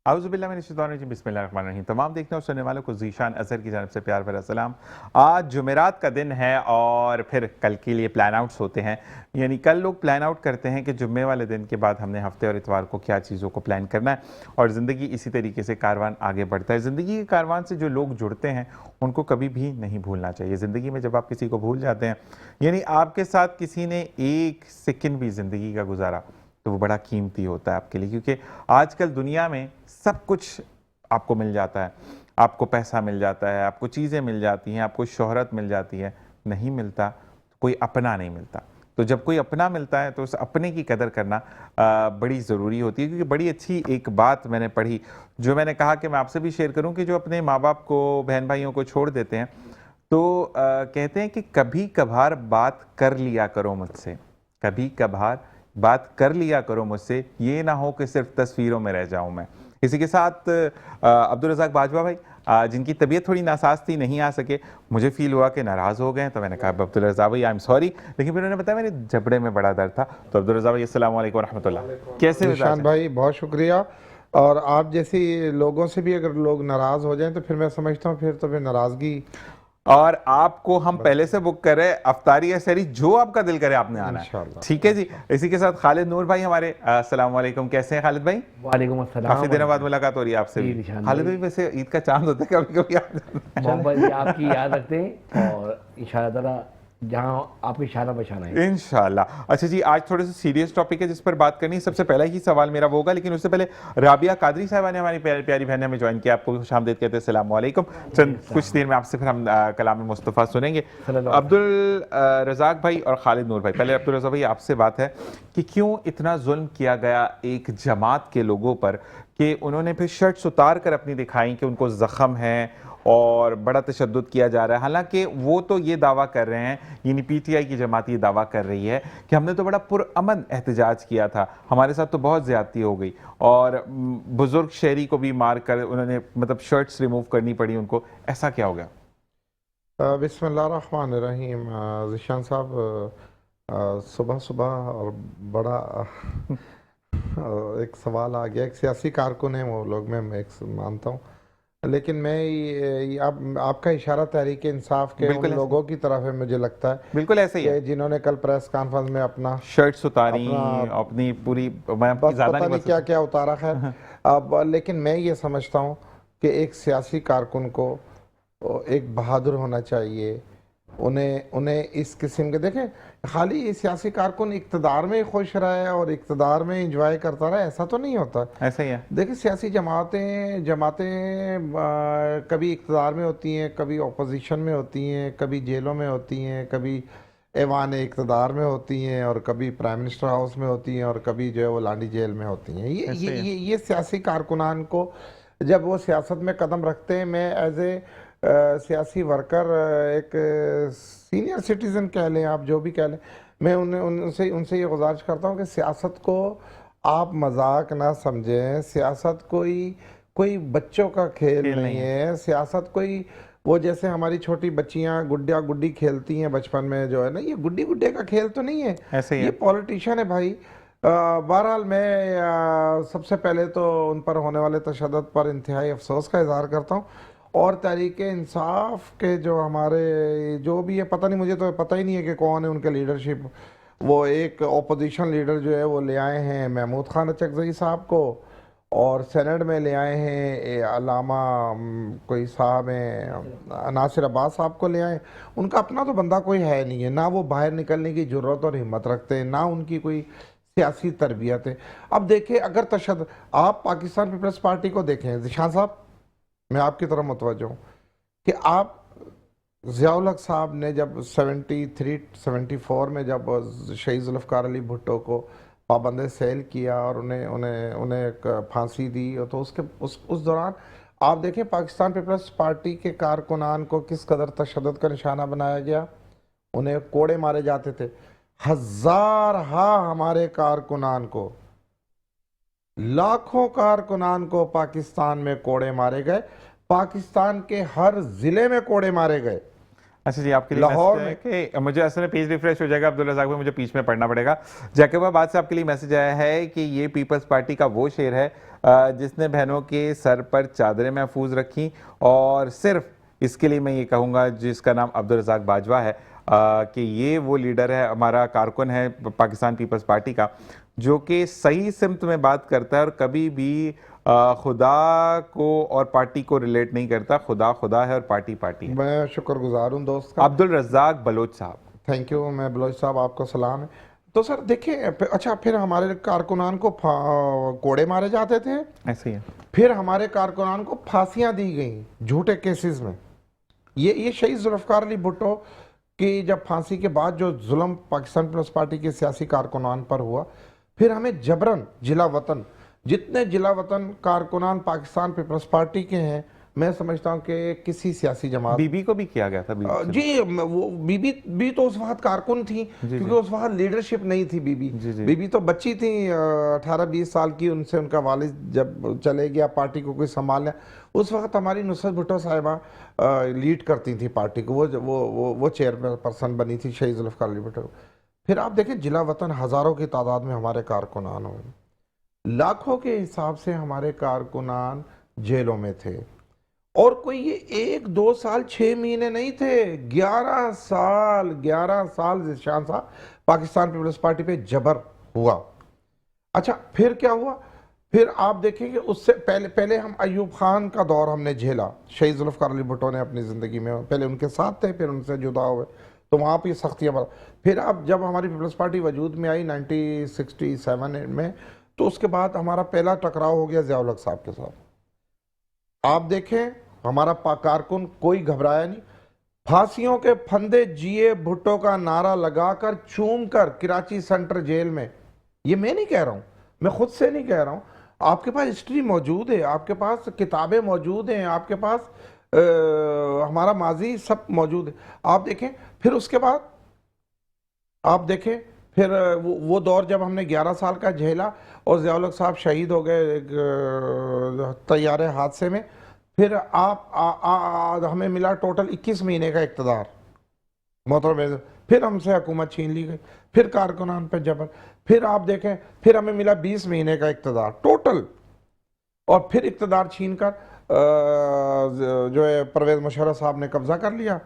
आउज़ुबिल्लाहिमिनश्शैतानिर्रजीम बिस्मिल्लाहिर्रहमानिर्रहीम। तमाम देखने और सुनने वालों को ज़ीशान अज़हर की जानिब से प्यार भरा सलाम। आज जुमेरात का दिन है और फिर कल के लिए प्लान आउट्स होते हैं। यानी कल लोग प्लान आउट करते हैं कि जुम्मे वाले दिन के बाद हमने हफ्ते और इतवार को क्या चीज़ों को प्लान करना है, और ज़िंदगी इसी तरीके से कारवान आगे बढ़ता है। ज़िंदगी के कारवान से जो लोग जुड़ते हैं उनको कभी भी नहीं भूलना चाहिए। ज़िंदगी में जब आप किसी को भूल जाते हैं, यानी आपके साथ किसी ने एक सेकंड भी ज़िंदगी का गुजारा, तो वो बड़ा कीमती होता है आपके लिए। क्योंकि आजकल दुनिया में सब कुछ आपको मिल जाता है, आपको पैसा मिल जाता है, आपको चीज़ें मिल जाती हैं, आपको शोहरत मिल जाती है, नहीं मिलता कोई अपना नहीं मिलता। तो जब कोई अपना मिलता है तो उस अपने की कदर करना बड़ी ज़रूरी होती है। क्योंकि बड़ी अच्छी एक बात मैंने पढ़ी, जो मैंने कहा कि मैं आपसे भी शेयर करूं, कि जो अपने माँ बाप को, बहन भाइयों को छोड़ देते हैं, तो कहते हैं कि कभी कभार बात कर लिया करो मुझसे, कभी कभार बात कर लिया करो मुझसे, ये ना हो कि सिर्फ तस्वीरों में रह जाऊं मैं। इसी के साथ अब्दुल रज़ाक बाजवा भाई, जिनकी तबीयत थोड़ी नासाज थी, नहीं आ सके, मुझे फील हुआ कि नाराज़ हो गए, तो मैंने कहा अब्दुल रज़ाक भाई आई एम सॉरी, लेकिन फिर उन्होंने बताया मेरे जबड़े में बड़ा दर्द था। तो अब्दुल रज़ाक भाई अस्सलाम वालेकुम रहमतुल्लाह, कैसे निशान भाई बहुत शुक्रिया। और आप जैसी लोगों से भी अगर लोग नाराज़ हो जाएं तो फिर मैं समझता हूँ फिर नाराज़गी, और आपको हम पहले से बुक कर रहे हैं, अफ्तारी या सहरी जो आपका दिल करे आपने आना है, इंशाल्लाह। ठीक है जी। इसी के साथ खालिद नूर भाई हमारे, अस्सलाम वालेकुम, कैसे हैं खालिद भाई? वालेकुम अस्सलाम। काफी दिनों बाद मुलाकात हो रही है आपसे भी। खालिद भाई वैसे ईद का चांद होता है कभी कभी मोहब्बत जी आपकी याद रखते हैं और इंशाअल्लाह ताला जहाँ आपकी शाना बशाना है इंशाल्लाह। अच्छा जी, आज थोड़े से सीरियस टॉपिक है जिस पर बात करनी है। सबसे पहला ही सवाल मेरा वो होगा, लेकिन उससे पहले राबिया कादरी साहबा ने, हमारी प्यारी बहन ने हमें ज्वाइन किया, आपको खुशामदीद कहते हैं, अस्सलाम वालेकुम। चंद कुछ देर में आपसे फिर हम कलाम मुस्तफ़ा सुनेंगे। अब्दुल रज़ाक भाई और खालिद नूर भाई, पहले अब्दुल रज़ाक भाई आपसे बात है कि क्यों इतना जुल्म किया गया एक जमात के लोगों पर, कि उन्होंने फिर शर्ट्स उतार कर अपनी दिखाई कि उनको ज़ख्म है और बड़ा तशद्दुद किया जा रहा है। हालांकि वो तो ये दावा कर रहे हैं, यानी पीटीआई की जमात ये दावा कर रही है कि हमने तो बड़ा पुरअमन एहतजाज किया था, हमारे साथ तो बहुत ज़्यादती हो गई, और बुजुर्ग शहरी को भी मार कर उन्होंने, मतलब शर्ट्स रिमूव करनी पड़ी उनको। ऐसा क्या हो गया? बिस्मिल्लाहिर्रहमानिर्रहीम। ज़ीशान साहब, सुबह सुबह और बड़ा एक सवाल आ गया। एक सियासी कारकुन है वो लोग, मैं एक मानता हूँ, लेकिन मैं आपका इशारा तहरीक इंसाफ के उन लोगों की तरफ है, मुझे लगता है बिल्कुल ऐसे ही है, जिन्होंने कल प्रेस कॉन्फ्रेंस में अपना शर्ट्स उतारी, अपनी पूरी, मैं पता नहीं क्या क्या उतारा। खैर अब लेकिन मैं ये समझता हूँ कि एक सियासी कारकुन को एक बहादुर होना चाहिए। उन्हें इस किस्म के, देखें, खाली ये सियासी कारकुन इक़्तिदार में खुश रहा है और इक़्तिदार में इंजॉय करता रहा, ऐसा तो नहीं होता। ऐसा ही है। देखिए, सियासी जमातें कभी इक़्तिदार में होती हैं, कभी अपोजिशन में होती हैं, कभी जेलों में होती हैं, कभी ऐवान इक़्तिदार में होती हैं, और कभी प्राइम मिनिस्टर हाउस में होती हैं, और कभी जो है वो लांडी जेल में होती हैं। ये सियासी कारकुनान को जब वो सियासत में कदम रखते हैं, मैं एज ए सियासी वर्कर, एक सीनियर सिटीज़न कह लें, आप जो भी कह लें, मैं उनसे ये गुजारिश करता हूँ कि सियासत को आप मजाक ना समझें। सियासत कोई बच्चों का खेल नहीं है। सियासत कोई वो जैसे हमारी छोटी बच्चियां गुड्डिया गुड्डी खेलती हैं बचपन में, जो है ना, ये गुड्डी गुड्डे का खेल तो नहीं है, ऐसे ही ये पॉलिटिशियन है भाई। बहरहाल मैं सबसे पहले तो उन पर होने वाले तशद्दुद पर इंतहाई अफसोस का इजहार करता हूँ, और तहरीक इंसाफ के जो हमारे जो भी है, पता नहीं, मुझे तो पता ही नहीं है कि कौन है उनके लीडरशिप। वो एक अपोजिशन लीडर जो है वो ले आए हैं महमूद खान अचकज़ई साहब को, और सेनेट में ले आए हैं अलामा कोई साहब हैं, नासिर अब्बास साहब को ले आए। उनका अपना तो बंदा कोई है नहीं है, ना वो बाहर निकलने की ज़रूरत और हिम्मत रखते हैं, ना उनकी कोई सियासी तरबियत है। अब देखिए, अगर तशद्दुद, आप पाकिस्तान पीपल्स पार्टी को देखें, ज़ीशान साहब, मैं आपकी तरफ मुतवज्जो हूँ कि आप ज़ियाउल हक साहब ने जब 73-74 में जब शहीद जुल्फ़िकार अली भुट्टो को पाबंद सेल किया और उन्हें एक फांसी दी, तो उस दौरान आप देखें पाकिस्तान पीपल्स पार्टी के कारकुनान को किस कदर तशद्दुद का निशाना बनाया गया, उन्हें कोड़े मारे जाते थे। हज़ारहा हमारे कारकुनान को, लाखों कारकुनान को पाकिस्तान में कोड़े मारे गए, पाकिस्तान के हर जिले में कोड़े मारे गए। अच्छा जी, आपके लिए लाहौर मैसेज है कि मुझे असल में पेज रिफ्रेश हो जाएगा अब्दुल रज़ाक भाई, मुझे बीच में पढ़ना पड़ेगा। जैकबाबाद से आपके लिए मैसेज आया है कि ये पीपल्स पार्टी का वो शेर है जिसने बहनों के सर पर चादरें महफूज रखी, और सिर्फ इसके लिए मैं ये कहूँगा जिसका नाम अब्दुल रज़ाक बाजवा है कि ये वो लीडर है, हमारा कारकुन है पाकिस्तान पीपल्स पार्टी का, जो कि सही सिमत में बात करता है और कभी भी खुदा को और पार्टी को रिलेट नहीं करता। खुदा खुदा है और पार्टी पार्टी है। मैं शुक्रगुजार हूँ दोस्त का। अब्दुल रज़ाक बलोच साहब, थैंक यू। मैं बलोच साहब, आपको सलाम है। तो सर देखिए, अच्छा, फिर हमारे कारकुनान को कोड़े मारे जाते थे, ऐसे ही है। फिर हमारे कारकुनान को फांसियां दी गई झूठे केसेस में। ये शहीद जुल्फ़िकार अली भुट्टो की जब फांसी के बाद जो जुल्म पाकिस्तान पीपल्स पार्टी के सियासी कारकुनान पर हुआ, फिर हमें जबरन जिला वतन, जितने जिला वतन कारकुनान पाकिस्तान पीपल्स पार्टी के हैं, मैं समझता हूँ कि किसी सियासी जमात, बीबी को भी किया गया था। जी, वो बीबी भी तो उस वक्त कारकुन थी, क्योंकि उस वक्त लीडरशिप नहीं थी। बीबी तो बच्ची थी, 18-20 साल की। उनसे उनका वालिद जब चले गया, पार्टी को कोई संभालना, उस वक्त हमारी नुसरत भुट्टो साहिबा लीड करती थी पार्टी को। वो चेयरपर्सन बनी थी शहीद जुल्फ़िकार अली भुट्टो। फिर आप देखें, जिला वतन हज़ारों की तादाद में हमारे कारकुनान हुए, लाखों के हिसाब से हमारे कारकुनान जेलों में थे। और कोई ये 1-2 साल 6 महीने नहीं थे, 11 साल ज़िशान साहब पाकिस्तान पीपल्स पार्टी पे जबर हुआ। अच्छा, फिर क्या हुआ? फिर आप देखेंगे उससे पहले हम अयूब खान का दौर हमने झेला। शहीद जुल्फ़िकार अली भुट्टो ने अपनी ज़िंदगी में, पहले उनके साथ थे, फिर उनसे जुदा हुए, तो वहाँ पर सख्तियाँ बढ़ा। फिर अब जब हमारी पीपल्स पार्टी वजूद में आई 1967 में, तो उसके बाद हमारा पहला टकराव हो गया ज़िया उल हक साहब के साथ। आप देखें, हमारा कारकुन कोई घबराया नहीं, फांसियों के फंदे जिए भुट्टो का नारा लगाकर चूमकर कराची सेंट्रल जेल में। ये मैं नहीं कह रहा हूँ, मैं खुद से नहीं कह रहा हूँ, आपके पास हिस्ट्री मौजूद है, आपके पास किताबें मौजूद हैं, आपके पास हमारा माजी सब मौजूद है। आप देखें, फिर उसके बाद आप देखें, फिर वो दौर जब हमने 11 साल का झेला और ज़िया उल हक साहब शहीद हो गए एक तैयारे हादसे में, फिर हमें मिला टोटल 21 महीने का इक़्तिदार मोहतरम। फिर हमसे हुकूमत छीन ली गई, फिर कारकुनान पे जबर, फिर आप देखें, फिर हमें मिला 20 महीने का इक़्तिदार टोटल, और फिर इक़्तिदार छीन कर जो है परवेज़ मुशर्रफ साहब ने कब्ज़ा कर लिया,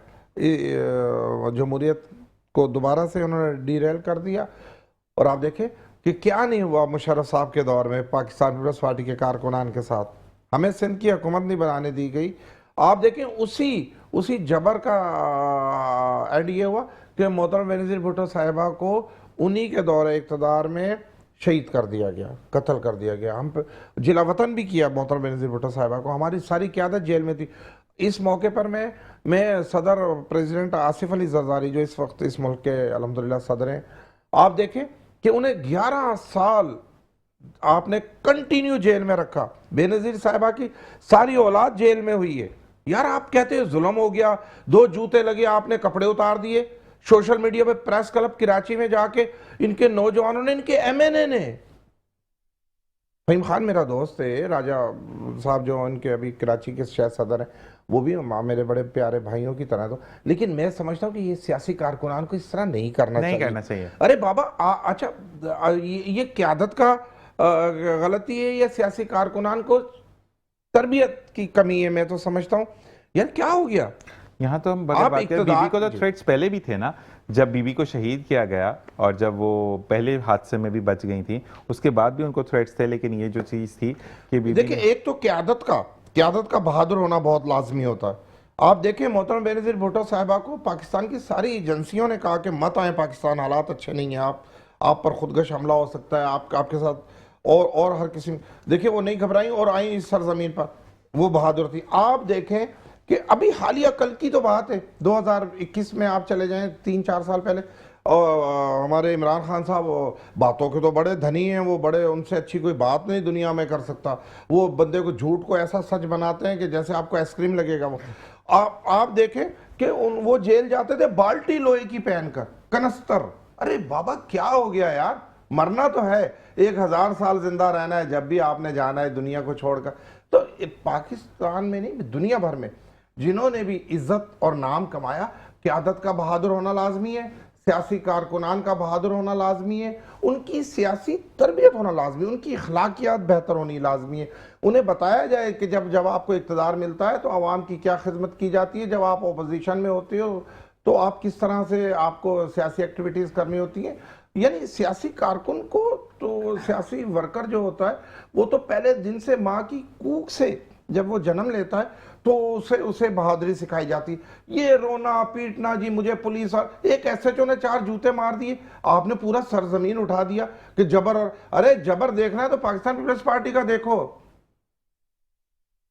जमहूरियत को दोबारा से उन्होंने डीरेल कर दिया। और आप देखें कि क्या नहीं हुआ मुशर्रफ साहब के दौर में पाकिस्तान पीपल्स पार्टी के कारकुनान के साथ, हमें सिंध की हुकूमत नहीं बनाने दी गई। आप देखें, उसी जबर का एंड ये हुआ कि मोहतरम बेनज़ीर भुट्टो साहिबा को उन्हीं के दौरे इक़्तिदार में शहीद कर दिया गया, कत्ल कर दिया गया। हम जिला वतन भी किया मोहतरम बेनज़ीर भुट्टो साहिबा को, हमारी सारी क़यादत जेल में थी। इस मौके पर मैं सदर प्रेसिडेंट आसिफ अली जरदारी, जो इस वक्त इस मुल्क के अल्हम्दुलिल्लाह सदर हैं, आप देखें कि उन्हें 11 साल आपने कंटिन्यू जेल में रखा। बेनज़ीर साहिबा की सारी औलाद जेल में हुई है। यार, आप कहते हैं जुल्म हो गया, 2 जूते लगे, आपने कपड़े उतार दिए। सोशल मीडिया पे प्रेस क्लब कराची में जाके इनके नौजवानों ने, इनके MNA ने, फहीम खान मेरा दोस्त है, राजा साहब जो इनके अभी कराची के शहर सदर हैं, वो भी मेरे बड़े प्यारे भाइयों की तरह। तो लेकिन मैं समझता हूँ कि ये सियासी कारकुनान को इस तरह नहीं करना चाहिए। अरे बाबा, अच्छा, ये क़यादत का गलती है या सियासी कारकुनान को तरबियत की कमी है? मैं तो समझता हूँ यार, क्या हो गया यहाँ तो हम बात करें, बीबी को तो थ्रेट्स पहले भी थे ना, जब बीबी को शहीद किया गया और जब वो पहले हादसे में भी बच गई थी, उसके बाद भी उनको थ्रेट्स थे। लेकिन ये जो चीज़ थी कि बीबी, देखिए, एक तो क़यादत का बहादुर होना बहुत लाजमी होता है। आप देखें, मोहतरम बेनज़ीर भुट्टो साहिबा को पाकिस्तान की सारी एजेंसियों ने कहा कि मत आए पाकिस्तान, हालात अच्छे नहीं हैं, आप पर खुदगश हमला हो सकता है, आपके साथ और हर किसी। देखिए, वो नहीं घबराई और आई इस सरजमीन पर, वो बहादुर थी। आप देखें कि अभी हालिया कल की तो बात है, 2021 में आप चले जाएं, 3-4 साल पहले, और हमारे इमरान खान साहब बातों के तो बड़े धनी हैं, वो बड़े, उनसे अच्छी कोई बात नहीं दुनिया में कर सकता। वो बंदे को, झूठ को ऐसा सच बनाते हैं कि जैसे आपको आइसक्रीम लगेगा। वो आप देखें कि वो जेल जाते थे बाल्टी लोहे की पहनकर, कनस्तर। अरे बाबा, क्या हो गया यार, मरना तो है, 1000 साल जिंदा रहना है, जब भी आपने जाना है दुनिया को छोड़कर। तो पाकिस्तान में नहीं, दुनिया भर में जिन्होंने भी इज्जत और नाम कमाया, क़यादत का बहादुर होना लाजमी है, सियासी कारकुनान का बहादुर होना लाजमी है, उनकी सियासी तरबियत होना लाजमी है, उनकी अखलाकियात बेहतर होनी लाजमी है। उन्हें बताया जाए कि जब आपको इक़्तिदार मिलता है तो आवाम की क्या खिदमत की जाती है, जब आप अपोजिशन में होते हो तो आप किस तरह से आपको सियासी एक्टिविटीज़ करनी होती हैं। यानी सियासी कारकुन को, तो सियासी वर्कर जो होता है वो तो पहले दिन से माँ की कूख से जब वो जन्म लेता है तो उसे बहादुरी सिखाई जाती। ये रोना पीटना, जी मुझे पुलिस, और एक एसएचओ ने 4 जूते मार दिए, आपने पूरा सरजमीन उठा दिया कि जबर। और अरे जबर देखना है तो पाकिस्तान पीपल्स पार्टी का देखो,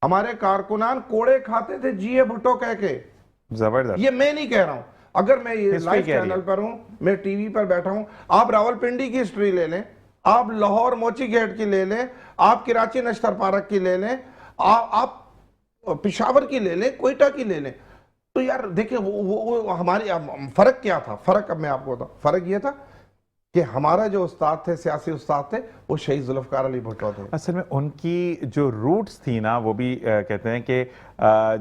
हमारे कारकुनान कोड़े खाते थे जीए भुट्टो कह के। जबरदस्त। ये मैं नहीं कह रहा हूं, अगर मैं ये लाइव चैनल पर हूं, मैं टीवी पर बैठा हूं, आप रावलपिंडी की हिस्ट्री ले लें, आप लाहौर मोची गेट की ले लें, आप कराची नश्तर पार्क की ले लें, आप पिशावर की ले लें, कोयटा की ले लें, तो यार देखिए वो हमारी फर्क क्या था। फर्क अब मैं आपको बताऊं, फर्क ये था कि हमारा जो उस्ताद थे, सियासी उस्ताद थे, वो शहीद जुल्फ़िकार अली भुट्टो थे। असल में उनकी जो रूट्स थी ना, वो भी कहते हैं कि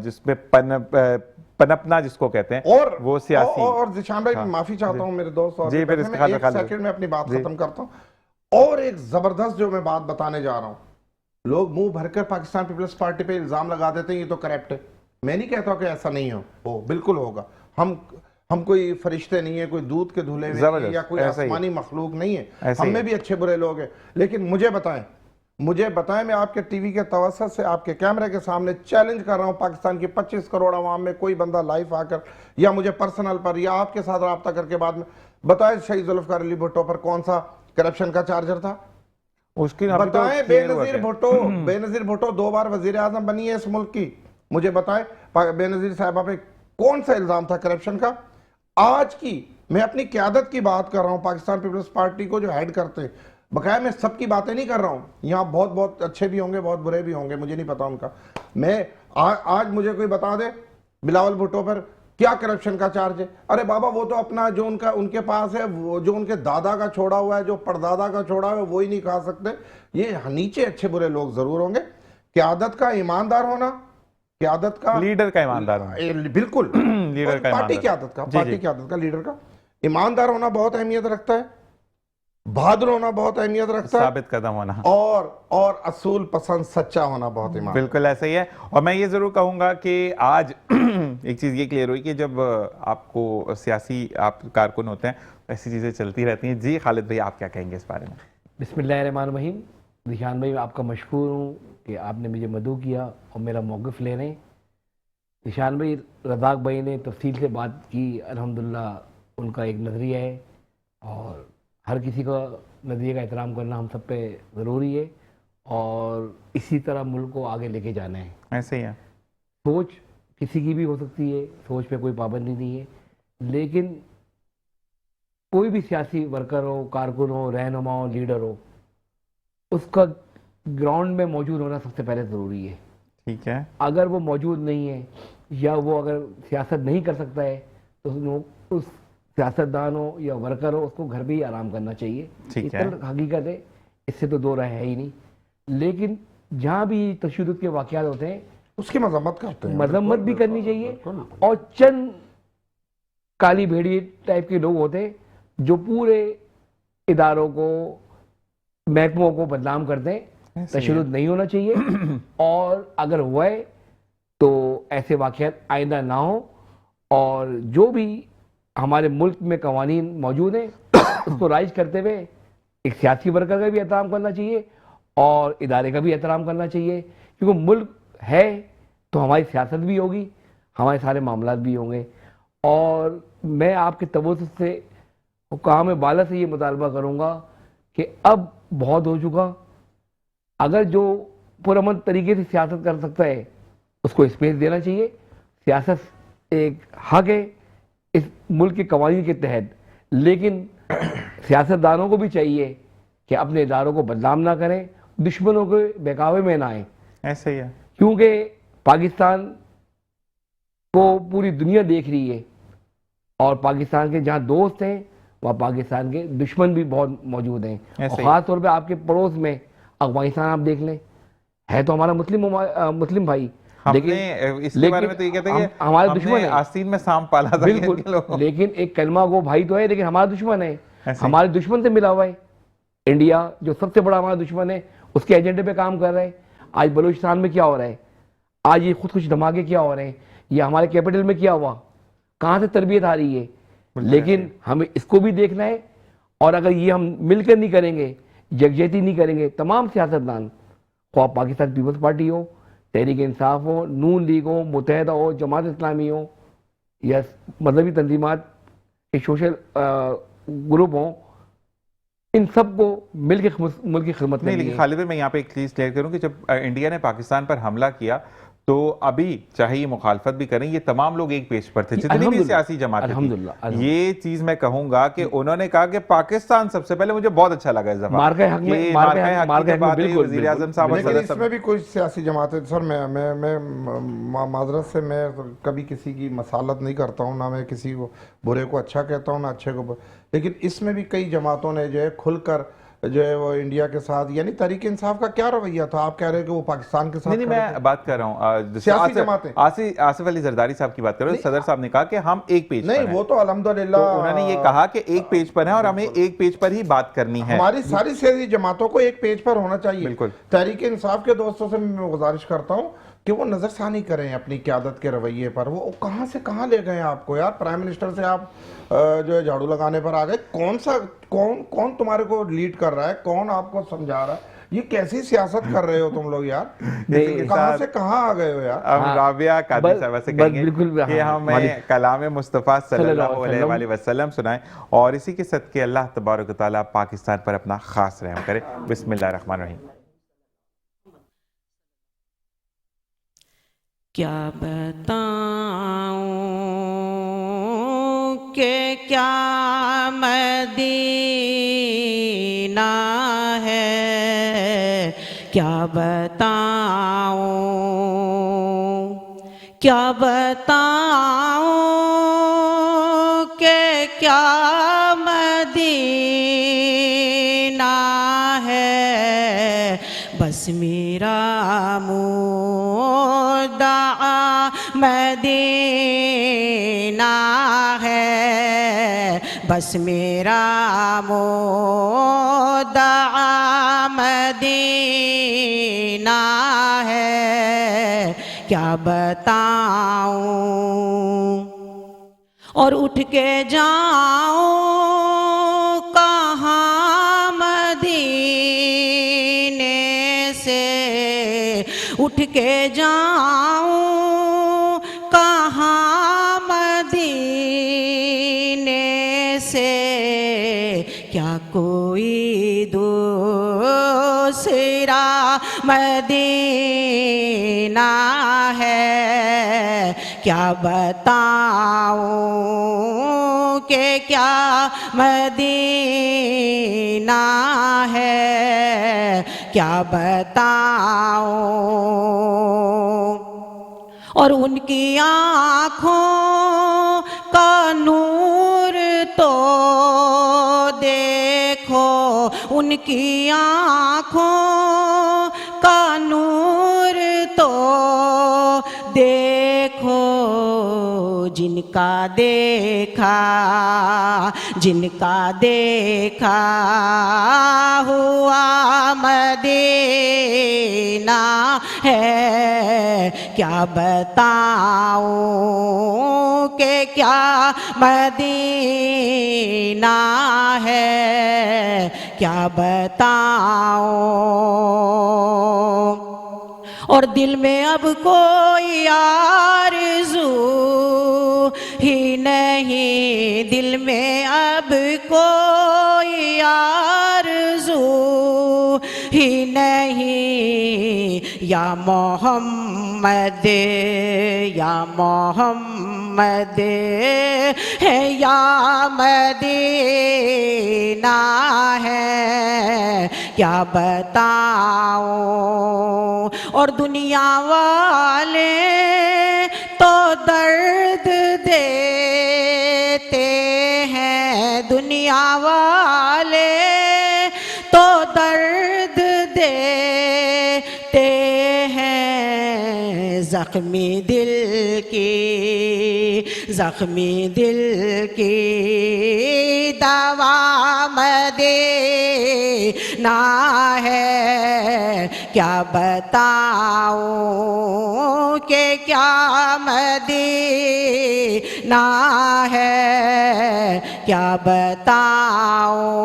जिसमें पनपना जिसको कहते हैं, और वो सियासी। और जिशान भाई, हाँ, माफी चाहता हूं मेरे दोस्त, और जी, फिर मैं एक सेकंड में अपनी बात खत्म करता हूं। और एक जबरदस्त जो मैं बात बताने जा रहा हूं, लोग मुंह भरकर पाकिस्तान पीपल्स पार्टी पे इल्जाम लगा देते हैं ये तो करप्ट है। मैं नहीं कहता कि ऐसा नहीं हो बिल्कुल होगा। हम कोई फरिश्ते नहीं है, कोई दूध के धुले हुए या कोई आसमानी मखलूक नहीं है, हम में भी अच्छे बुरे लोग हैं। लेकिन मुझे बताएं, मैं आपके टीवी के तवज्जुह से आपके कैमरे के सामने चैलेंज कर रहा हूं, पाकिस्तान की 25 करोड़ आवाम में कोई बंदा लाइव आकर या मुझे पर्सनल पर या आपके साथ रब्ता करके बाद में बताए शहीद जुल्फ़िकार अली भुट्टो पर कौन सा करप्शन का चार्जर था। उसकी बताएं, बेनजीर भुट्टो 2 बार वजीर आजम बनी है इस मुल्क की, मुझे बताएं बेनजीर साहिबा पे कौन सा इल्जाम था करप्शन का। आज की मैं अपनी क़यादत की बात कर रहा हूं, पाकिस्तान पीपल्स पार्टी को जो हेड करते हैं, बकाया मैं सबकी बातें नहीं कर रहा हूं, यहाँ बहुत बहुत अच्छे भी होंगे, बहुत बुरे भी होंगे, मुझे नहीं पता उनका। मैं आज मुझे कोई बता दे बिलावल भुट्टो पर क्या करप्शन का चार्ज है। अरे बाबा, वो तो अपना जो उनके पास है, वो जो उनके दादा का छोड़ा हुआ है, जो परदादा का छोड़ा हुआ है, वो ही नहीं खा सकते। ये नीचे अच्छे बुरे लोग जरूर होंगे। क़यादत का ईमानदार होना, क़यादत का लीडर का ईमानदार होना, बिल्कुल लीडर का पार्टी क़यादत का लीडर का ईमानदार होना बहुत अहमियत रखता है, बहादुर होना बहुत अहमियत रखता है, साबित कदम होना, और असूल पसंद सच्चा होना बहुत ईमान। बिल्कुल ऐसा ही है। और मैं ये जरूर कहूंगा कि आज एक चीज ये क्लियर हुई कि जब आपको सियासी आप कारकुन होते हैं, ऐसी चीजें चलती रहती हैं। जी खालिद भाई, आप क्या कहेंगे इस बारे में? बिस्मिल्लाहिर्रहमानिर्रहीम। निशान भाई, आपका मशकूर हूँ कि आपने मुझे मदऊ किया और मेरा मौक़िफ़ ले रहे हैं। निशान भाई, रज़ाक भाई ने तफसील से बात की, अल्हम्दुलिल्लाह उनका एक नज़रिया है और हर किसी का नज़रिए का एहतराम करना हम सब पे ज़रूरी है और इसी तरह मुल्क को आगे लेके जाना है। ऐसे ही है। सोच किसी की भी हो सकती है, सोच पे कोई पाबंदी नहीं है, लेकिन कोई भी सियासी वर्कर हो, कारकुन हो, रहनुमा हो, लीडर हो, उसका ग्राउंड में मौजूद होना सबसे पहले ज़रूरी है। ठीक है। अगर वो मौजूद नहीं है या वो अगर सियासत नहीं कर सकता है तो उस सियासतदान हो या वर्कर हो, उसको घर भी ही आराम करना चाहिए। ठीक है। हकीकत है, इससे तो दो राय है ही नहीं। लेकिन जहाँ भी तशद्दुद के वाक़यात होते हैं उसकी मजम्मत करते हैं, मजम्मत भी करनी चाहिए। और चंद काली भेड़ी टाइप के लोग होते हैं जो पूरे इदारों को, महकमों को बदनाम करते हैं। तशद्दुद नहीं होना चाहिए और अगर हुआ है तो ऐसे वाक़यात आइंदा ना हो। और जो भी हमारे मुल्क में कवानीन मौजूद हैं उसको राइज करते हुए एक सियासी वर्कर का भी एहतराम करना चाहिए और इदारे का भी एहतराम करना चाहिए, क्योंकि मुल्क है तो हमारी सियासत भी होगी, हमारे सारे मामलात भी होंगे। और मैं आपके तवज्जुह से हुक्काम बाला से ये मुतालबा करूँगा कि अब बहुत हो चुका। अगर जो पुरअमन तरीके से सियासत कर सकता है उसको स्पेस देना चाहिए। सियासत एक हक है इस मुल्क के कवानीन के तहत, लेकिन सियासतदानों को भी चाहिए कि अपने इदारों को बदनाम ना करें, दुश्मनों के बहकावे में ना आए। ऐसे ही है, क्योंकि पाकिस्तान को पूरी दुनिया देख रही है और पाकिस्तान के जहाँ दोस्त हैं वहाँ पाकिस्तान के दुश्मन भी बहुत मौजूद हैं। और ख़ास तौर पे आपके पड़ोस में अफगानिस्तान आप देख लें, है तो हमारा मुस्लिम भाई, हमने इसके बारे में तो ये कहते हैं कि हमारे दुश्मन है, आस्तीन में सांप पाला था। बिल्कुल, लेकिन एक कलमा गो भाई तो है, लेकिन हमारा दुश्मन है, हमारे दुश्मन से मिला हुआ है। इंडिया जो सबसे बड़ा हमारा दुश्मन है, उसके एजेंडे पे काम कर रहे हैं। आज बलूचिस्तान में क्या हो रहा है, आज ये खुद कुछ धमाके क्या हो रहे हैं, ये हमारे कैपिटल में क्या हुआ, कहाँ से तरबियत आ रही है। लेकिन हमें इसको भी देखना है, और अगर ये हम मिलकर नहीं करेंगे, यकजहती नहीं करेंगे, तमाम सियासतदान, ख्वाह पाकिस्तान पीपल्स पार्टी हो, तहरीक इंसाफ हो, नून लीग हो, मुत्तहिदा हो, जमात इस्लामी हो, या मजहबी तंजीमात के सोशल ग्रुप हो, इन सबको मिल के मुल्क की खिदमत नहीं। लेकिन खालिद भाई, मैं यहाँ पे एक चीज़ क्लियर करूँ कि जब इंडिया ने पाकिस्तान पर हमला किया, तो अभी चाहे ये मुखालफत भी करें, ये तमाम लोग एक पेज पर थे, जितनी भी सियासी जमातें थी। ये चीज मैं कहूंगा कि उन्होंने कहा कि पाकिस्तान सबसे पहले, मुझे बहुत अच्छा लगा इस दफा वज़ीर आज़म साहब। लेकिन इसमें भी कोई सियासी जमातें, सर मैं माजरत से मैं कभी किसी की मसालत नहीं करता हूँ, ना मैं किसी को बुरे को अच्छा कहता हूँ, ना अच्छे को, लेकिन इसमें भी कई जमातों ने जो है खुलकर जो है वो इंडिया के साथ, यानी तहरीक इंसाफ का क्या रवैया था? आप कह रहे हैं कि वो पाकिस्तान के साथ नहीं, मैं बात कर रहा हूँ सियासी जमातें, आसिफ अली जरदारी साहब की बात कर रहे हैं। सदर साहब ने कहा कि हम एक पेज नहीं, वो तो अल्हम्दुलिल्लाह, तो उन्होंने ये कहा कि एक पेज पर है और हमें एक पेज पर ही बात करनी है। हमारी सारी सियासी जमातों को एक पेज पर होना चाहिए। बिल्कुल। तहरीक इंसाफ के दोस्तों से मैं गुजारिश करता हूँ कि वो नजरसानी करें अपनी क़यादत के रवैये पर। वो कहाँ से कहाँ ले गए आपको यार? प्राइम मिनिस्टर से आप जो है झाड़ू लगाने पर आ गए। कौन तुम्हारे को लीड कर रहा है, कौन आपको समझा रहा है? ये कैसी सियासत कर रहे हो तुम लोग यार? कहाँ से कहाँ आ गए हो यार? अब राबिया कादरी साहब से कहेंगे कि हमें कलाम मुस्तफ़ा सल्लल्लाहु अलैहि वसल्लम सुनाएं, और इसी के सदके अल्लाह तबारक व तआला पाकिस्तान पर अपना खास रहम करे। बिस्मिल्लाहिर्रहमानिर्रहीम। क्या बताऊं कि क्या मदीना है, क्या बताऊं, क्या बताऊं कि क्या मदीना है, बस मेरा मुद्दा मदीना है, बस मेरा मुद्दा मदीना है, क्या बताऊं। और उठ के जाऊं कहाँ मदीने से, उठ के जाऊं कहाँ मदीने से, क्या कोई दूसरा मदीना है, क्या बताऊं कि क्या मदीना है, क्या बताऊं। और उनकी आँखों का नूर तो देखो, उनकी आँखों का नूर तो देखो, जिनका देखा हुआ मदीना है, क्या बताऊं कि क्या मदीना है, क्या बताऊं। और दिल में अब कोई आरज़ू ही नहीं, दिल में अब कोई आरज़ू ही नहीं, या मोहम्मद है, या मदीना है, क्या बताऊं। और दुनिया वाले तो दर्द देते हैं, दुनिया वाले तो दर्द देते हैं, जख्मी दिल की दवा मदीना है। क्या बताऊं कि क्या मदीना है, क्या बताऊं।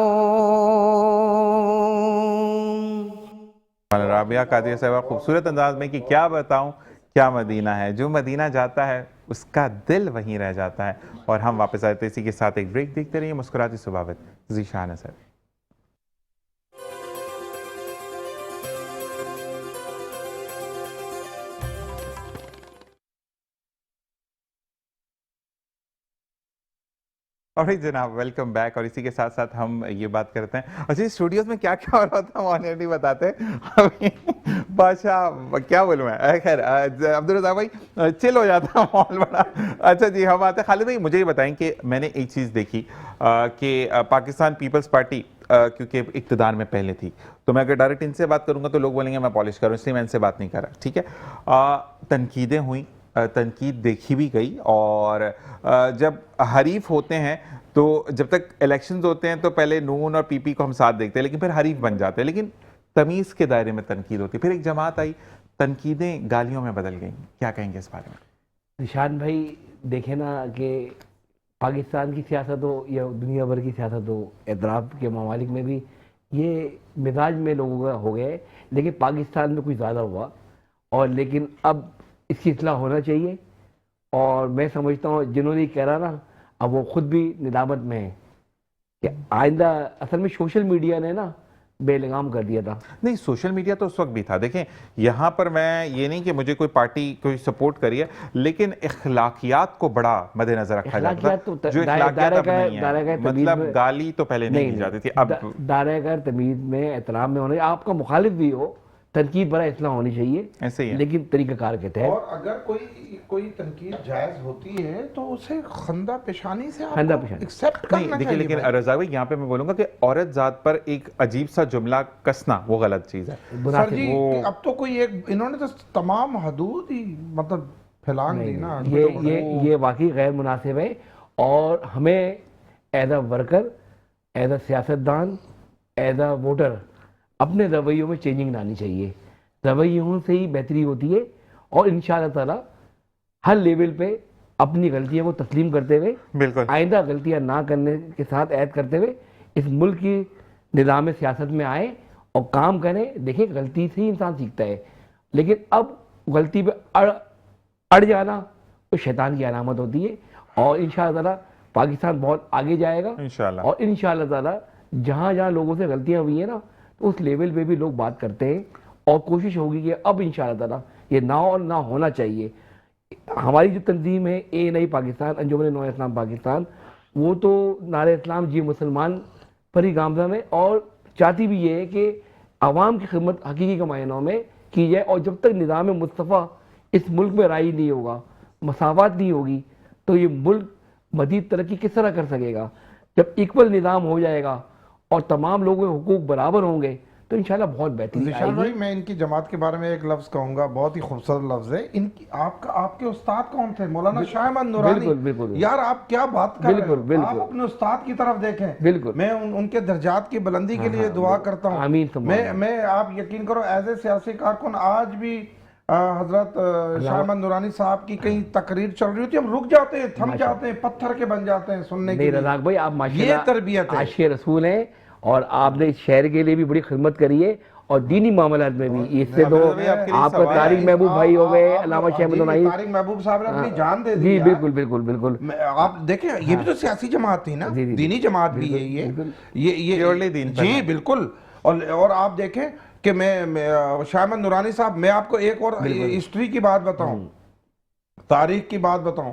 राबिया कादिर साहब खूबसूरत अंदाज में कि क्या बताऊं क्या मदीना है। जो मदीना जाता है उसका दिल वहीं रह जाता है। और हम वापस आते इसी के साथ एक ब्रेक। देखते रहिए मुस्कुराती सुबह ज़ीशान असर। और जनाब वेलकम बैक। और इसी के साथ साथ हम ये बात करते हैं, अच्छा स्टूडियोज में क्या क्या हो रहा था ऑनेस्टली बताते हैं अभी। बादशाह क्या बोलूँ मैं, खैर अब्दुल रज़ाक भाई चिल हो जाता है माहौल बड़ा। अच्छा जी हम आते हैं खालिद भाई, मुझे ये बताएं कि मैंने एक चीज़ देखी कि पाकिस्तान पीपल्स पार्टी क्योंकि इक़्तिदार में पहले थी, तो मैं अगर डायरेक्ट इनसे बात करूँगा तो लोग बोलेंगे मैं पॉलिश करूँ, इसलिए मैं इनसे बात नहीं कर रहा, ठीक है। तनकीदें हुई, तनकीद देखी भी गई, और जब हरीफ होते हैं तो जब तक इलेक्शंस होते हैं तो पहले नून और पीपी को हम साथ देखते हैं, लेकिन फिर हरीफ बन जाते हैं, लेकिन तमीज़ के दायरे में तनकीद होती है। फिर एक जमात आई, तनकीदें गालियों में बदल गई। क्या कहेंगे इस बारे में? निशान भाई देखे ना कि पाकिस्तान की सियासत हो या दुनिया भर की सियासत हो, एतराफ़ के ममालिक में भी ये मिजाज में लोगों का हो गया है, लेकिन पाकिस्तान में कुछ ज़्यादा हुआ। और लेकिन अब इसकी इस्लाह होना चाहिए। और मैं समझता हूँ जिन्होंने कह रहा ना, अब वो खुद भी निदामत में है कि आइंदा असल में सोशल मीडिया ने ना बेलगाम कर दिया था। नहीं, सोशल मीडिया तो उस वक्त भी था। देखें यहाँ पर मैं ये नहीं कि मुझे कोई पार्टी कोई सपोर्ट करी है, लेकिन इखलाकियात को बड़ा मद्देनजर रखा जाता था, तो जो इखलाकियात अब नहीं है। मतलब गाली तो पहले नहीं की जाती थी, अब दायरा तमीज़ में एहतराम में होने, आपका मुखालिफ भी हो तनकीद बड़ा इस्लाह होनी चाहिए, ऐसे ही है। लेकिन तरीक़ाकार के तहत। और अगर कोई तनकीद जायज़ होती है तो उसे खंदा पेशानी से एक्सेप्ट करना चाहिए। देखिए लेकिन रज़ा भाई यहाँ पे मैं बोलूँगा कि औरत ज़ात पर एक अजीब सा जुमला कसना वो गलत चीज़ है सर जी। अब तो कोई एक इन्होंने तो तमाम हदूद ही मतलब फैलांग दी ना। ये वाकई गैर मुनासिब है। और हमें as a worker, as a सियासतदान, एज अ वोटर अपने रवैयों में चेंजिंग लानी चाहिए। रवैयों से ही बेहतरी होती है। और इंशाअल्लाह ताला हर लेवल पे अपनी गलतियों को तस्लीम करते हुए, बिल्कुल आइंदा गलतियां ना करने के साथ ऐद करते हुए इस मुल्क की निज़ाम सियासत में आए और काम करें। देखिए गलती से ही इंसान सीखता है, लेकिन अब गलती पे अड़ जाना तो शैतान की अलामत होती है। और इंशाअल्लाह ताला पाकिस्तान बहुत आगे जाएगा इंशाअल्लाह। और इंशाअल्लाह ताला जहाँ जहाँ लोगों से गलतियाँ हुई है ना, तो उस लेवल पे भी लोग बात करते हैं। और कोशिश होगी कि अब इंशाअल्लाह ताला ये ना और ना होना चाहिए। हमारी जो तंजीम है ANI पाकिस्तान, अंजुमन नौ इस्लाम पाकिस्तान, वो तो नारे इस्लाम जी मुसलमान पर ही गामज़न है और चाहती भी ये है कि आवाम की खिदमत हकीकी के मायनों में की जाए। और जब तक निज़ाम मुस्तफ़ा इस मुल्क में राई नहीं होगा, मसावत नहीं होगी, तो ये मुल्क मज़ीद तरक्की किस तरह कर सकेगा। जब इक्वल निज़ाम हो जाएगा और तमाम लोगों के हुकूक बराबर होंगे तो इंशाल्लाह बहुत बेहतरीन निशान भाई, मैं इनकी जमात के बारे में एक लफ्ज़ कहूँगा, बहुत ही खूबसूरत लफ्ज़ है। इनकी आपके उस्ताद कौन थे? मौलाना शाह अहमद नूरानी। बिल्कुल बिल्कुल यार आप क्या बात कर रहे हो? आप अपने उस्ताद की तरफ देखें। बिल्कुल मैं उनके दर्जात की बुलंदी के लिए दुआ करता हूँ। मैं आप यकीन करो एज ए सियासी कारकुन आज भी हजरत शाह अहमद नूरानी साहब की कहीं तकरीर चल रही होती है, हम रुक जाते हैं, थम जाते हैं, पत्थर के बन जाते हैं सुनने के लिए। रज़ाक भाई आप माशाल्लाह ये तरबियत है, आशिक़ रसूल हैं और आपने इस शहर के लिए भी बड़ी खिदमत करी है और दीनी मामलात में भी। इससे तो आपका तारिक महबूब भाई हो गए, अल्लामा तारिक महबूब साहब ने अपनी जान दे दी। जी बिल्कुल बिल्कुल बिल्कुल। आप देखें ये भी तो सियासी जमात थी ना, दीनी जमात भी है ये जी बिल्कुल। और आप देखें कि मैं शाह अहमद नूरानी साहब, मैं आपको एक और हिस्ट्री की बात बताऊं, तारीख की बात बताऊं।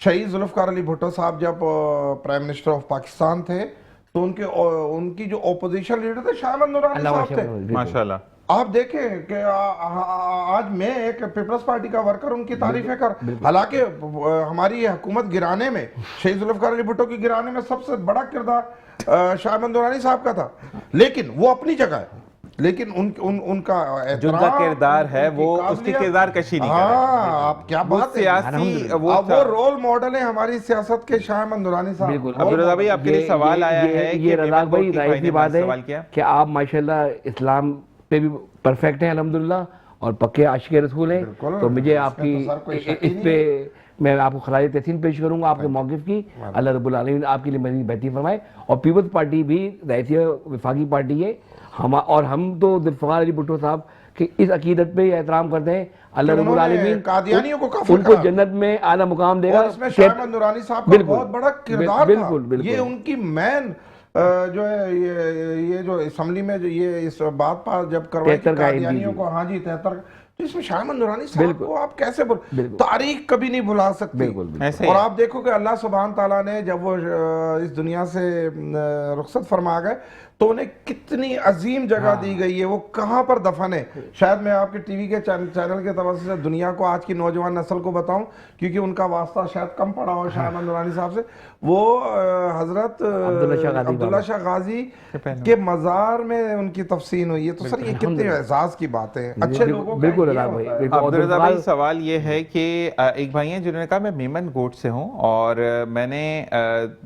शहीद जुल्फ़िकार अली भुट्टो साहब जब प्राइम मिनिस्टर ऑफ पाकिस्तान थे तो उनकी जो ओपोजिशन लीडर थे शाह अहमद नूरानी साहब थे माशाल्लाह। आप देखें कि आज मैं एक पीपल्स पार्टी का वर्कर उनकी तारीफें कर, हालांकि हमारी हुकूमत गिराने में, शहीद जुल्फ़िकार अली भुट्टो की गिराने में सबसे बड़ा किरदार शाह अहमद नूरानी साहब का था, लेकिन वो अपनी जगह है। लेकिन उनका जो उनका किरदार है वो उसकी किरदार कशी नहीं कर रहे। हाँ, आप क्या वो बात है। सियासी वो वो रोल मॉडल है हमारी सियासत के शाह अहमद दुरानी साहब। बिल्कुल। अब्दुल रज़ा भाई, आपके लिए सवाल आया है ये कि रज़ाक भाई मेमन जाहिर सी भाई बात ने है सवाल किया कि आप माशाल्लाह इस्लाम पे भी परफेक्ट हैं अल्हम्दुलिल्लाह और पक्के आशिक रसूल हैं। बिल्कुल, तो मुझे इसमें आपकी तो सर कोई शक ही इस नहीं पे मैं आपको खराज तहसीन पेश करूंगा आपके मौक़िफ़ की। अल्लाह रब्बुल आलमीन आपके लिए मज़ीद बेहतरी फरमाए। और पीपल्स पार्टी भी रहती है वफाकी पार्टी है और हम तो ज़ुल्फ़िकार अली भुट्टो साहब की इस अकीदत पे एहतराम करते हैं। अल्लाह रब्बुल उन्होंने आलमीन कादियानियों को काफिर उनको कहा। जन्नत में आला मुकाम देगा। और इसमें शाह अहमद दुरानी साहब का बिल्कुल, बहुत बड़ा किरदार बिल्कुल, था। बिल्कुल। ये उनकी मैन जो है ये जो असम्बली में जो ये इस बात पर जब करवाई थी 73 का कादियानियों को, हाँ जी 73, तो इसमें शाह अहमद दुरानी साहब बिल्कुल। को आप कैसे बोल, बिल्कुल। तारीख कभी नहीं भुला सकती। बिल्कुल, बिल्कुल। ऐसे ही और है। आप देखो कि अल्लाह सुब्हान ताला ने जब वो इस दुनिया से रुखसत फरमा गए तो उन्हें कितनी अजीम जगह दी गई है। वो कहाँ पर दफन है, शायद मैं आपके टीवी के चैनल के तवज्जो से दुनिया को, आज की नौजवान नस्ल को बताऊं, क्योंकि उनका वास्ता शायद कम पड़ा हो शाह अहमद दुरानी साहब से। वो हजरत अब्दुल्ला शाह गाजी के मज़ार में उनकी तफसीन हुई है। तो सर ये कितने एजाज की बात है। अच्छे लोगों का बिल्कुल ये रज़ाक होता भाई, है। अब्दुल रज़ा भाई, सवाल ये है कि एक भाई हैं जिन्होंने कहा मैं मेमन गोट से हूँ और मैंने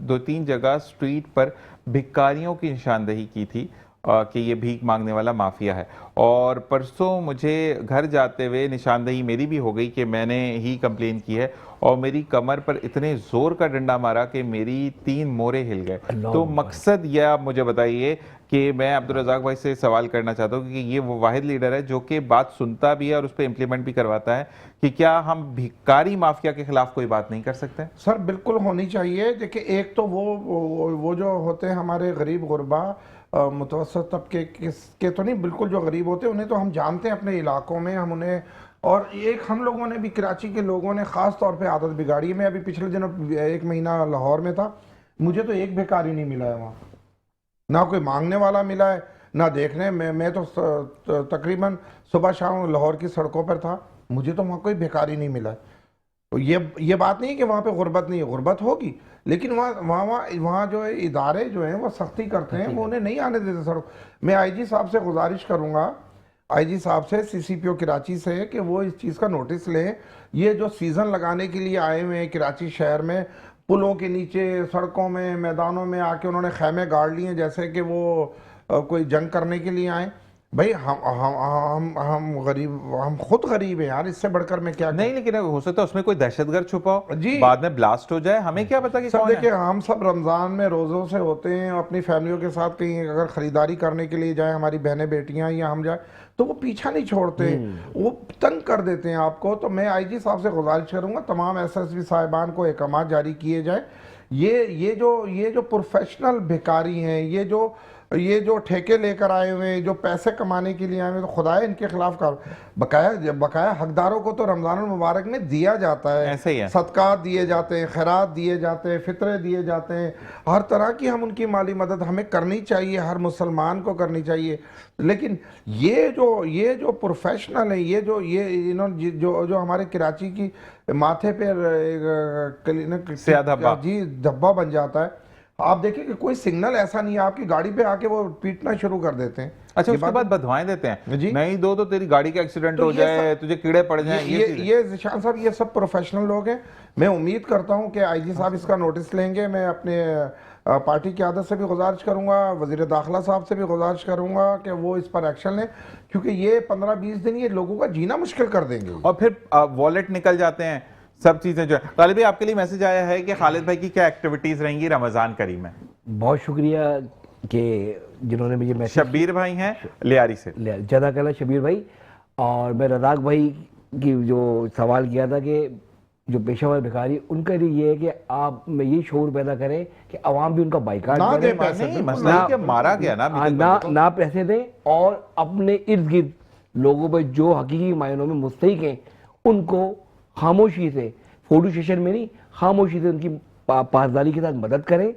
2-3 जगह स्ट्रीट पर भिखारियों की निशानदेही की थी कि ये भीख मांगने वाला माफिया है। और परसों मुझे घर जाते हुए निशानदेही मेरी भी हो गई कि मैंने ही कंप्लेन की है और मेरी कमर पर इतने ज़ोर का डंडा मारा कि मेरी 3 मोरे हिल गए। तो मकसद यह आप मुझे बताइए कि मैं अब्दुल रज़ाक भाई से सवाल करना चाहता हूँ कि ये वो वाहिद लीडर है जो कि बात सुनता भी है और उस पर इम्प्लीमेंट भी करवाता है कि क्या हम भिखारी माफिया के खिलाफ कोई बात नहीं कर सकते? सर बिल्कुल होनी चाहिए। देखिए एक तो वो जो होते हैं हमारे गरीब गुरबा मुतवसत तबके के तो नहीं, बिल्कुल जो गरीब होते हैं उन्हें तो हम जानते हैं अपने इलाकों में, हम उन्हें, और एक हम लोगों ने भी कराची के लोगों ने ख़ास तौर पे आदत बिगाड़ी है। मैं अभी पिछले दिनों 1 महीना लाहौर में था, मुझे तो एक भिखारी नहीं मिला है वहाँ, ना कोई मांगने वाला मिला है ना देखने में। मैं तो तकरीबन सुबह शाम लाहौर की सड़कों पर था, मुझे तो वहाँ कोई भिखारी नहीं मिला है। तो ये बात नहीं है कि वहाँ पे गुर्बत नहीं है, गुर्बत होगी, लेकिन वहाँ जो है इदारे जो हैं वो सख्ती करते हैं, वो उन्हें नहीं आने देते सड़क। मैं आईजी साहब से गुजारिश करूँगा, आईजी साहब से, सीसीपीओ कराची से, कि वो इस चीज़ का नोटिस लें। ये जो सीज़न लगाने के लिए आए हुए हैं कराची शहर में, पुलों के नीचे, सड़कों में, मैदानों में आके उन्होंने खैमे गाड़ लिए जैसे कि वो कोई जंग करने के लिए आए। भाई हम गरीब, हम खुद गरीब हैं यार, इससे बढ़कर मैं क्या नहीं, लेकिन हो सकता है उसमें कोई दहशतगर्द छुपा हो, जी, बाद में ब्लास्ट हो जाए, हमें क्या पता कि सब कौन है? देखिए हम सब रमज़ान में रोज़ों से होते हैं, अपनी फैमिलियों के साथ कहीं अगर ख़रीदारी करने के लिए जाए, हमारी बहनें बेटियां या हम जाए, तो वो पीछा नहीं छोड़ते, वो तंग कर देते हैं आपको। तो मैं आईजी साहब से गुजारिश करूँगा तमाम एसएसपी साहिबान को अहकाम जारी किए जाए। ये जो प्रोफेशनल भिखारी हैं, ये जो ठेके लेकर आए हुए हैं, जो पैसे कमाने के लिए आए हुए हैं, तो खुदा इनके खिलाफ का बकाया हकदारों को तो रमज़ान मुबारक में दिया जाता है, ऐसे ही है। सदकात दिए जाते हैं, खैरात दिए जाते हैं, फितरे दिए जाते हैं, हर तरह की हम उनकी माली मदद हमें करनी चाहिए, हर मुसलमान को करनी चाहिए। लेकिन ये जो प्रोफेशनल है, इन्होंने जो हमारे कराची की माथे पे जी धब्बा बन जाता है। आप देखिए कि कोई सिग्नल ऐसा नहीं है, आपकी गाड़ी पे आके वो पीटना शुरू कर देते हैं। अच्छा, उसके बाद बदवाएं देते हैं जी, नहीं दो तो तेरी गाड़ी का एक्सीडेंट हो जाए, तुझे कीड़े पड़ जाएं। ये ज़िशान साहब, ये सब प्रोफेशनल लोग हैं। मैं उम्मीद करता हूं कि आईजी साहब इसका नोटिस लेंगे। मैं अपने पार्टी की आदत से भी गुजारिश करूंगा, वज़ीर दाखिला साहब से भी गुजारिश करूंगा कि वो इस पर एक्शन लें, क्योंकि ये 15-20 दिन ये लोगों का जीना मुश्किल कर देंगे। और फिर वॉलेट निकल जाते हैं, सब चीजें जो है। गालिब भाई, आपके लिए मैसेज आया है कि खालिद भाई की क्या एक्टिविटीज रहेंगी रमजान करीम में? बहुत शुक्रिया कि जिन्होंने मुझे मैसेज, शब्बीर भाई हैं लियारी से, जज़ाकल्लाह शबीर भाई। और मैं रज़ाक भाई की जो सवाल किया था कि जो पेशावर भिखारी, उनके लिए ये है कि आप में ये शऊर पैदा करें कि आवाम भी उनका बाइकाट करे, मसला है कि मारा गया ना पैसे दें और अपने इर्द गिर्द लोगों पर जो हकीकी मायनों में मुस्तहिक हैं उनको खामोशी से, फोटो सेशन में नहीं, खामोशी से उनकी पासदारी के साथ मदद करें।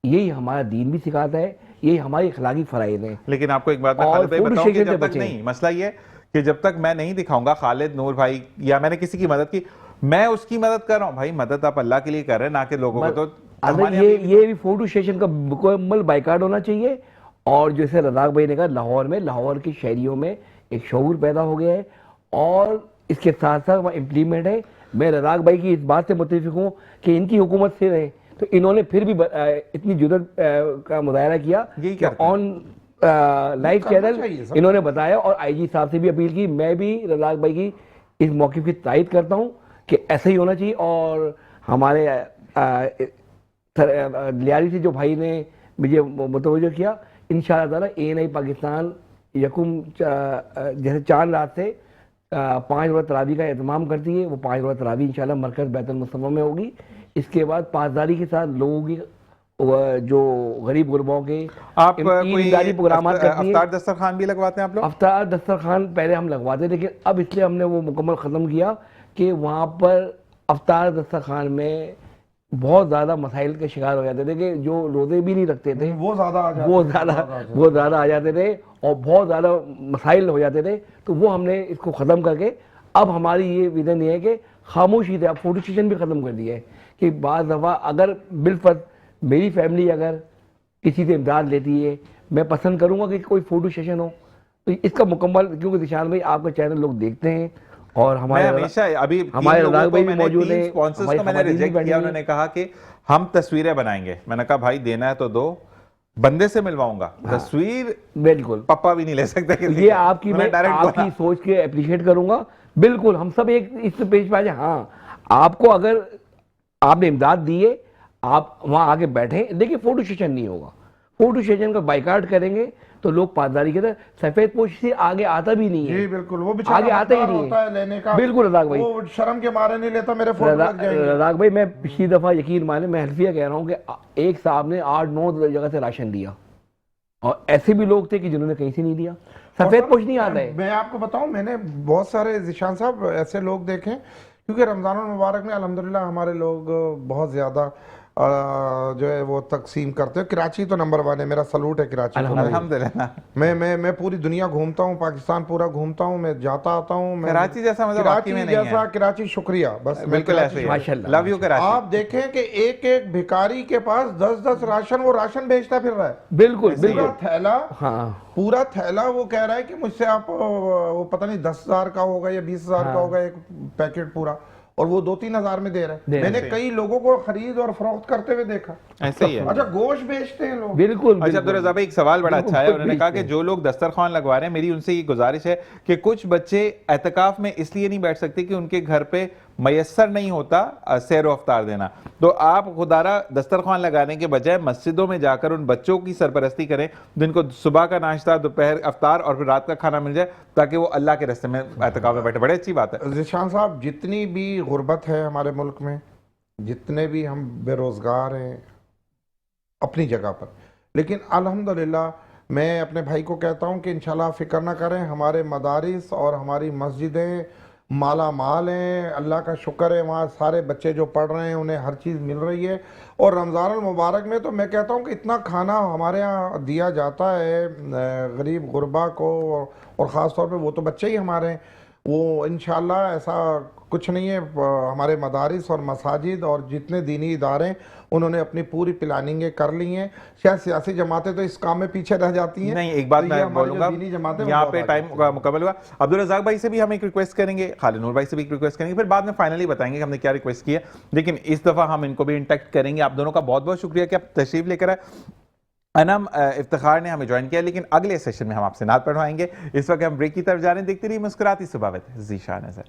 यही हमारा दीन भी सिखाता है, यही हमारी अखलाकी फराइज है। लेकिन आपको एक बात मैं खालिद भाई बताऊं कि जब तक नहीं, मसला ये कि जब तक मैं नहीं दिखाऊंगा खालिद नूर भाई या मैंने किसी की मदद की, मैं उसकी मदद कर रहा हूं। भाई मदद आप अल्लाह के लिए कर रहे हैं, ना कि लोगों को। तो ये भी फोटो सेशन का मुकम्मल बाइकाट होना चाहिए और जैसे रज़ाक भाई ने कहा, लाहौर की शहरियों में एक शऊर पैदा हो गया है और इसके साथ साथ वहाँ इम्प्लीमेंट है। मैं रज़ाक भाई की इस बात से मुत्तफिक हूँ कि इनकी हुकूमत से रहे तो इन्होंने फिर भी इतनी जुर्रत का मुजाहरा किया कि ऑन लाइव चैनल इन्होंने बताया और आईजी साहब से भी अपील की। मैं भी रज़ाक भाई की इस मौक़िफ़ की तायद करता हूँ कि ऐसा ही होना चाहिए। और हमारे लियारी से जो भाई ने मुझे मुतवज्जो किया, इंशाअल्लाह ताला ANI पाकिस्तान यकुम जैसे चांद रात से 5 वक्त तरावी का एहतमाम करती है, वो 5 वक्त तरावी इंशाअल्लाह मरकज़ बैतुल मुस्तफ़ा में होगी। इसके बाद पासदारी के साथ लोगों की जो गरीब गुरबाओं के आप कोई प्रोग्राम अफ्तार दस्तरखान भी लगवाते हैं आप लोग? अफ्तार दस्तरखान पहले हम लगवाते, लेकिन अब इसलिए हमने वो मुकम्मल ख़त्म किया कि वहाँ पर अफ्तार दस्तरखान में बहुत ज़्यादा मसाइल के शिकार हो जाते थे कि जो रोज़े भी नहीं रखते थे वो ज़्यादा आ जाते थे और बहुत ज़्यादा मसाइल हो जाते थे। तो वो हमने इसको ख़त्म करके अब हमारी ये विज़न ये है कि खामोशी थे, अब फोटो सेशन भी ख़त्म कर दिया है कि बाज़ दफ़ा अगर बिलफर्ज मेरी फैमिली अगर किसी से इमदाद लेती है, मैं पसंद करूँगा कि कोई फ़ोटो सेशन हो। तो इसका मुकम्मल, क्योंकि निशान भाई आपका चैनल लोग देखते हैं और हमारे हमेशा अभी हमारे रज़ाक भाई भी मौजूद है, स्पॉन्सर्स को मैंने रिजेक्ट किया। उन्होंने कहा कि हम तस्वीरें बनाएंगे। मैंने कहा भाई देना है तो दो, बंदे से मिलवाऊंगा। तस्वीर बिल्कुल पप्पा भी नहीं ले सकते। ये आपकी मैं आपकी सोच के अप्रिशिएट करूंगा। बिल्कुल हम सब एक इस पेज पे आ जाए। हाँ, आपको अगर आपने इमदाद दी है, आप वहां आके बैठे, देखिए फोटो सेशन नहीं होगा। फोटो सेशन का बाइकाट करेंगे तो लोग पासदारी के तरह सफेद पोश से आगे आता भी नहीं है। जी बिल्कुल, वो आगे आता ही नहीं है लेने का। बिल्कुल रज़ाक भाई, वो शर्म के मारे नहीं लेता मेरे फोटो लग जाएंगे। रज़ाक भाई मैं पिछली दफा यकीन माने मैं हल्फिया कह रहा हूँ कि एक साहब ने 8-9 जगह से राशन दिया और ऐसे भी लोग थे कि जिन्होंने कहीं से नहीं दिया। सफेद पोश नहीं आता है। मैं आपको बताऊं, मैंने बहुत सारे ज़िशान साहब ऐसे लोग देखे, क्योंकि रमज़ान मुबारक में अल्हम्दुलिल्लाह हमारे लोग बहुत ज़्यादा जो है वो तकसीम करते हैं। कराची तो नंबर 1 है, मेरा सलूट है कराची। अल्हम्दुलिल्लाह मैं पूरी दुनिया घूमता हूँ, पाकिस्तान पूरा घूमता हूँ, मैं जाता आता हूँ। कराची जैसा मतलब वाकई में नहीं है। कराची शुक्रिया, बस बिल्कुल ऐसे ही है। Love you Karachi. आप देखें कि एक एक भिखारी के पास 10-10 राशन, वो राशन बेचता फिर रहा है। बिल्कुल बिल्कुल थैला, हाँ पूरा थैला वो कह रहा है कि मुझसे आप वो पता नहीं 10,000 का होगा या 20,000 का होगा एक पैकेट पूरा, और वो 2-3 हजार में दे रहे हैं। मैंने कई लोगों को खरीद और फरोख्त करते हुए देखा। ऐसे ही है। अच्छा, गोश्त बेचते हैं लोग। बिल्कुल। अच्छा अब्दुल रज़ाक भाई, एक सवाल बड़ा अच्छा है। उन्होंने कहा कि जो लोग दस्तरखान लगवा रहे हैं, मेरी उनसे ये गुजारिश है कि कुछ बच्चे एतकाफ में इसलिए नहीं बैठ सकते कि उनके घर पे मयसर नहीं होता सैर अफ्तार देना। तो आप खुदारा दस्तरखान लगाने के बजाय मस्जिदों में जाकर उन बच्चों की सरपरस्ती करें जिनको सुबह का नाश्ता, दोपहर अफ्तार और फिर रात का खाना मिल जाए, ताकि वो अल्लाह के रास्ते में एतकाफ में बैठे। बड़ी अच्छी बात है। ज़िशान साहब, जितनी भी गुर्बत है हमारे मुल्क में, जितने भी हम बेरोजगार हैं अपनी जगह पर, लेकिन अल्हम्दुलिल्लाह मैं अपने भाई को कहता हूं कि इंशाल्लाह फिक्र ना करें, हमारे मदारिस और हमारी मस्जिदें माला माल हैं। अल्लाह का शुक्र है, वहाँ सारे बच्चे जो पढ़ रहे हैं उन्हें हर चीज़ मिल रही है। और रमज़ान मुबारक में तो मैं कहता हूँ कि इतना खाना हमारे यहाँ दिया जाता है गरीब गुरबा को, और ख़ास तौर पे वो तो बच्चे ही हमारे हैं। वो इंशाल्लाह ऐसा कुछ नहीं है। हमारे मदारिस और मसाजिद और जितने दीनी इदारे उन्होंने अपनी पूरी प्लानिंगें कर ली हैं। शायद सियासी जमातें तो इस काम में पीछे रह जाती हैं। नहीं, एक बात मैं बोलूंगा, यहाँ पे टाइम मुकम्मल हुआ। अब्दुल रज़ाक भाई से भी हम एक रिक्वेस्ट करेंगे, खालिद नूर भाई से भी एक रिक्वेस्ट करेंगे, फिर बाद में फाइनली बताएंगे कि हमने क्या रिक्वेस्ट की है। लेकिन इस दफ़ा हम इनको भी इंटैक्ट करेंगे। आप दोनों का बहुत बहुत शुक्रिया कि आप तशरीफ लेकर आए। अनम इफ्तिखार ने हमें ज्वाइन किया, लेकिन अगले सेशन में हम आपसे नात पढ़वाएंगे। इस वक्त हम ब्रेक की तरफ जा रहे हैं। देखते रहिए मुस्कुराती सुबह विद ज़ीशान नज़र।